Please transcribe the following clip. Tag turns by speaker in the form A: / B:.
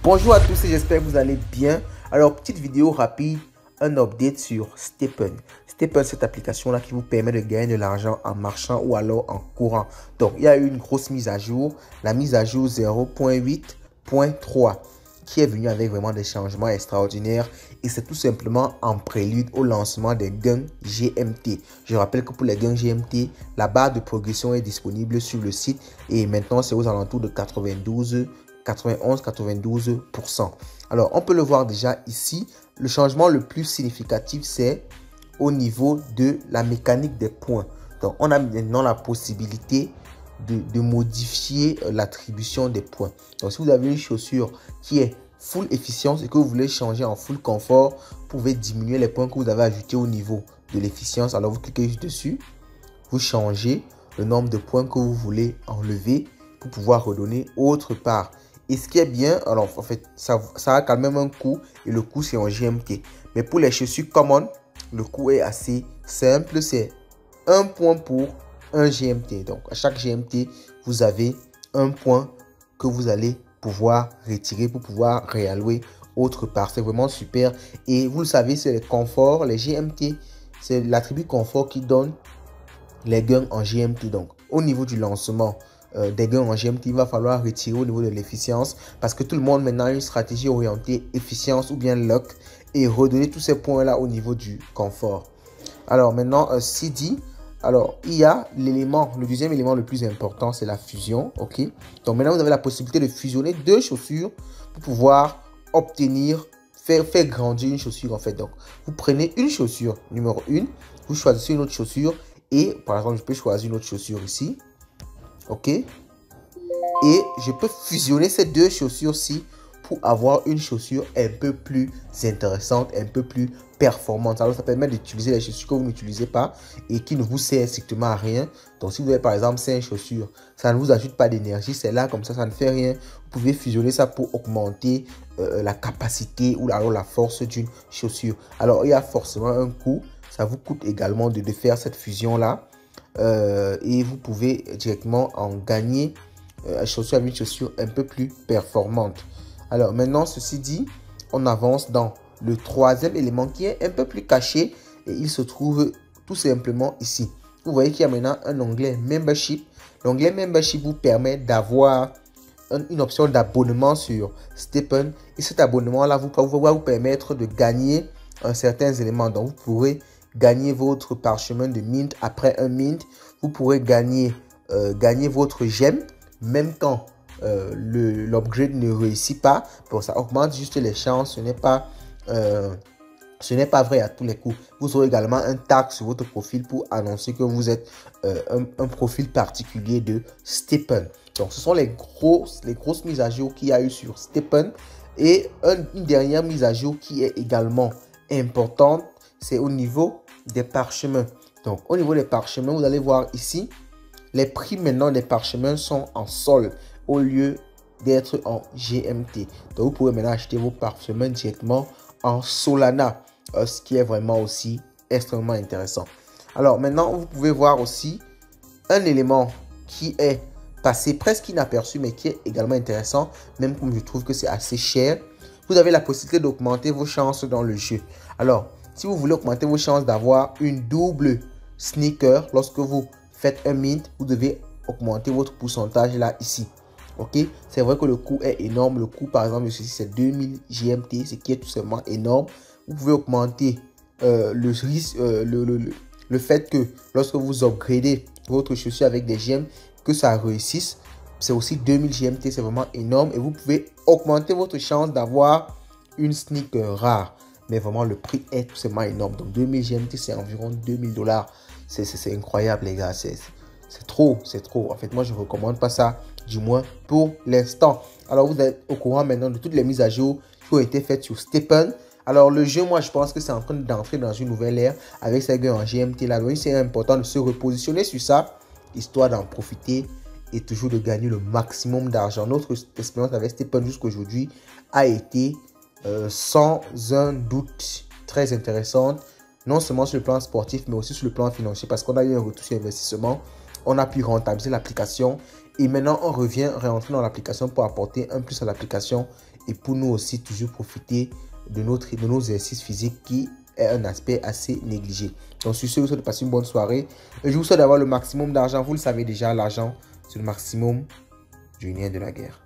A: Bonjour à tous et j'espère que vous allez bien. Alors, petite vidéo rapide, un update sur Stepn. Stepn, cette application-là qui vous permet de gagner de l'argent en marchant ou alors en courant. Donc, il y a eu une grosse mise à jour, la mise à jour 0.8.3 qui est venue avec vraiment des changements extraordinaires et c'est tout simplement en prélude au lancement des gains GMT. Je rappelle que pour les gains GMT, la barre de progression est disponible sur le site et maintenant c'est aux alentours de 91-92%. Alors, on peut le voir déjà ici. Le changement le plus significatif, c'est au niveau de la mécanique des points. Donc, on a maintenant la possibilité de modifier l'attribution des points. Donc, si vous avez une chaussure qui est full efficience et que vous voulez changer en full confort, vous pouvez diminuer les points que vous avez ajoutés au niveau de l'efficience. Alors, vous cliquez juste dessus, vous changez le nombre de points que vous voulez enlever pour pouvoir redonner autre part. Et ce qui est bien, alors en fait, ça a quand même un coût et le coût c'est en GMT. Mais pour les chaussures common, le coût est assez simple, c'est 1 point pour 1 GMT. Donc à chaque GMT, vous avez un point que vous allez pouvoir retirer pour pouvoir réallouer autre part. C'est vraiment super. Et vous le savez, c'est le confort, les GMT, c'est l'attribut confort qui donne les gains en GMT. Donc au niveau du lancement, des gains en GMT, il va falloir retirer au niveau de l'efficience parce que tout le monde maintenant a une stratégie orientée efficience ou bien luck et redonner tous ces points là au niveau du confort. Alors maintenant CD, alors il y a l'élément, le deuxième élément le plus important, c'est la fusion. Ok, donc maintenant vous avez la possibilité de fusionner deux chaussures pour pouvoir obtenir faire grandir une chaussure en fait. Donc vous prenez une chaussure numéro 1, vous choisissez une autre chaussure et par exemple je peux choisir une autre chaussure ici. Ok, et je peux fusionner ces deux chaussures-ci pour avoir une chaussure un peu plus intéressante, un peu plus performante. Alors ça permet d'utiliser les chaussures que vous n'utilisez pas et qui ne vous servent strictement à rien. Donc si vous avez par exemple 5 chaussures, ça ne vous ajoute pas d'énergie, c'est là comme ça ne fait rien. Vous pouvez fusionner ça pour augmenter la capacité ou alors la force d'une chaussure. Alors il y a forcément un coût, ça vous coûte également de faire cette fusion-là. Et vous pouvez directement en gagner une chaussure un peu plus performante. Alors maintenant, ceci dit, on avance dans le troisième élément qui est un peu plus caché et il se trouve tout simplement ici. Vous voyez qu'il y a maintenant un onglet Membership. L'onglet Membership vous permet d'avoir une option d'abonnement sur Stepn et cet abonnement là va vous permettre de gagner certains éléments. Donc vous pourrez gagner votre parchemin de mint après un mint. Vous pourrez gagner votre gemme même quand l'upgrade ne réussit pas. Bon, ça augmente juste les chances. Ce n'est pas vrai à tous les coups. Vous aurez également un tag sur votre profil pour annoncer que vous êtes un profil particulier de Stepn. Donc ce sont les grosses mises à jour qu'il y a eu sur Stepn. Et une dernière mise à jour qui est également importante, c'est au niveau des parchemins. Donc au niveau des parchemins, vous allez voir ici, les prix maintenant des parchemins sont en sol au lieu d'être en GMT. Donc vous pouvez maintenant acheter vos parchemins directement en Solana, ce qui est vraiment aussi extrêmement intéressant. Alors maintenant, vous pouvez voir aussi un élément qui est passé presque inaperçu, mais qui est également intéressant, même comme je trouve que c'est assez cher. Vous avez la possibilité d'augmenter vos chances dans le jeu. Alors, si vous voulez augmenter vos chances d'avoir une double sneaker, lorsque vous faites un mint, vous devez augmenter votre pourcentage là, ici. Ok, c'est vrai que le coût est énorme. Le coût, par exemple, ici, c'est 2000 GMT, ce qui est tout simplement énorme. Vous pouvez augmenter le risque, le fait que lorsque vous upgradez votre chaussure avec des gemmes, que ça réussisse. C'est aussi 2000 GMT, c'est vraiment énorme. Et vous pouvez augmenter votre chance d'avoir une sneaker rare. Mais vraiment, le prix est tout simplement énorme. Donc, 2000 GMT, c'est environ 2000 $. C'est incroyable, les gars. C'est trop, c'est trop. En fait, moi, je ne recommande pas ça, du moins pour l'instant. Alors, vous êtes au courant maintenant de toutes les mises à jour qui ont été faites sur Stepn. Alors, le jeu, moi, je pense que c'est en train d'entrer dans une nouvelle ère avec ces gains en GMT là. Donc, c'est important de se repositionner sur ça, histoire d'en profiter et toujours de gagner le maximum d'argent. Notre expérience avec Stepn jusqu'aujourd'hui a été sans un doute très intéressante, non seulement sur le plan sportif, mais aussi sur le plan financier, parce qu'on a eu un retour sur investissement, on a pu rentabiliser l'application et maintenant on revient réentrer dans l'application pour apporter un plus à l'application et pour nous aussi toujours profiter de nos exercices physiques qui est un aspect assez négligé. Donc sur ce, je vous souhaite de passer une bonne soirée et je vous souhaite d'avoir le maximum d'argent. Vous le savez déjà, l'argent c'est le maximum du nerf de la guerre.